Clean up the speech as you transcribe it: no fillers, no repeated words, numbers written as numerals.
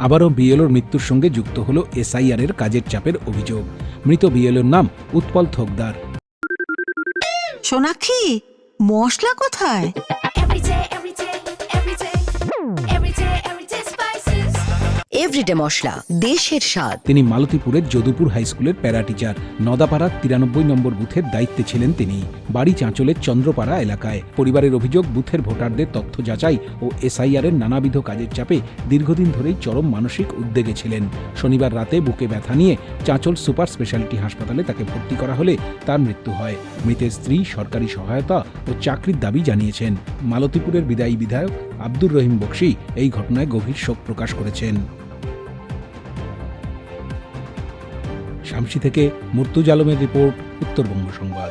আবারও বিএলওর মৃত্যুর সঙ্গে যুক্ত হল এসআইআর এর কাজের চাপের অভিযোগ। মৃত বিএলওর নাম উৎপল থোকদার। সোনাক্ষী, মশলা কোথায়? এভরিডে মশলা, দেশের স্বাদ। তিনি মালতীপুরের যদুপুর হাই স্কুলের প্যারা টিচার। নদাপাড়ার 93 নম্বর বুথের দায়িত্বে ছিলেন তিনি। বাড়ি চাঁচলের চন্দ্রপাড়া এলাকায়। পরিবারের অভিযোগ, বুথের ভোটারদের তথ্য যাচাই ও এসআইআর এর নানাবিধ কাজের চাপে দীর্ঘদিন ধরেই চরম মানসিক উদ্বেগে ছিলেন। শনিবার রাতে বুকে ব্যথা নিয়ে চাঁচল সুপার স্পেশালিটি হাসপাতালে তাকে ভর্তি করা হলে তার মৃত্যু হয়। মৃতের স্ত্রী সরকারি সহায়তা ও চাকরির দাবি জানিয়েছেন। মালতীপুরের বিদায়ী বিধায়ক আব্দুর রহিম বক্সি এই ঘটনায় গভীর শোক প্রকাশ করেছেন। শামসি থেকে মুর্তুজ আলমের রিপোর্ট, উত্তরবঙ্গ সংবাদ।